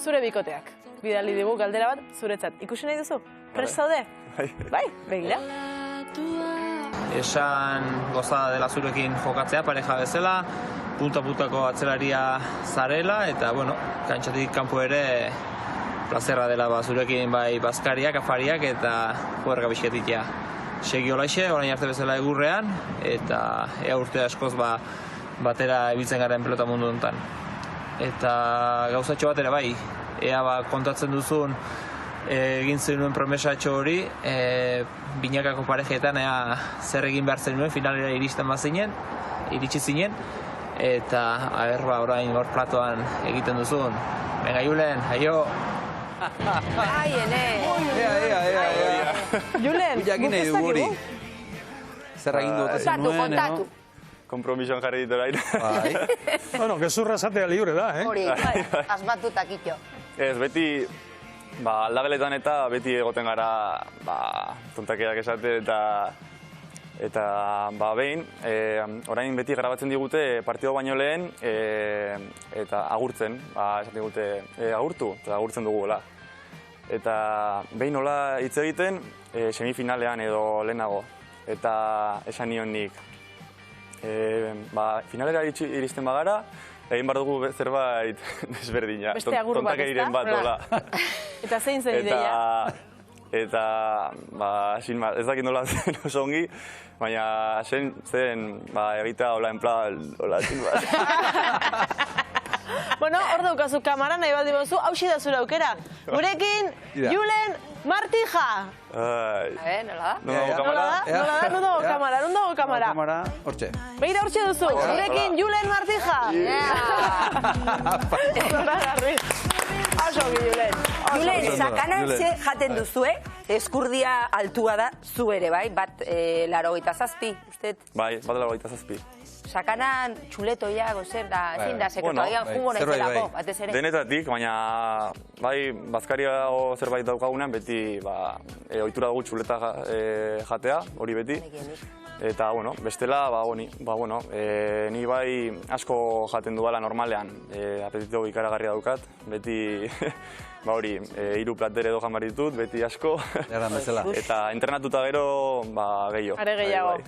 zure bikoteak. Bidali digu galdera bat zuretzat. Ikusi nahi duzu? Prest zaude? Bai, begira. Esan gozada dela zurekin jokatzea, pareja bezala, punta-puntako atzelaria zarela, eta, bueno, kantxatik kanpo ere plazerra dela zurekin bai bazkariak, afariak, eta juerga bizketikia. Segi olaixe, orain arte bezala egurrean, eta ea urte askoz batera ibiltzen garen pelota mundu honetan. Eta gauzatxo bat ere bai, ea kontatzen duzun egin zenuen promesatxo hori, binakako parejetan ea zer egin behar zenuen, finalera iristen bazinen, iritsi zinen, eta orain gaur platoan egiten duzun. Venga, Julen, aio! Ai, ene! Julen, Jakin nahi du guri. Zer egin dut zenuen, kontatu. Kompromisoan jarri ditu orain. Bueno, gezurra esatea libre da, Hori, asmatuta kitxo. Ez, beti aldageletan eta beti egoten gara tontakeak esate eta behin, orain beti grabatzen digute partido baino lehen eta agurtzen, esaten digute agurtu, eta agurtzen dugula. Eta behin nola hitz egiten semifinalean edo lehenago, eta esan nion nik. Finalera iristen bagara, egin behar dugu zerbait desberdina. Beste agur bat, ezta? Eta zein zen ideia? Eta, ez dakit nola zen oso ongi, baina zen egitea hola en plan, hola zin bat. Bueno, hor daukazu kamara, nahi baldi bozu, hausi da zure aukera. Gurekin, Julen Martija! Nola da? Non dago kamara? Kamara, hortxe. Begira hortxe duzu, gurekin Julen Martija! Oso ongi, Julen. Julen, sakanan ze jaten duzue, eskurdia altua da, zu ere, bai? Bat 87, uste? Bai, bat 87. Sakanan txuletoia, gozer, da, ezin da, sekretu, agian jugo nahizelako, batez ere. Denetatik, baina bai, bazkariago zerbait daukagunean, beti ohitura dugu txuleta jatea, hori beti. Eta, bueno, bestela, ni bai asko jaten dudala normalean, apetito ikaragarria daukat, beti, hori, 3 plater edo jan behar ditut, beti asko. Eta entrenatuta gero, gehiago. Are gehiago.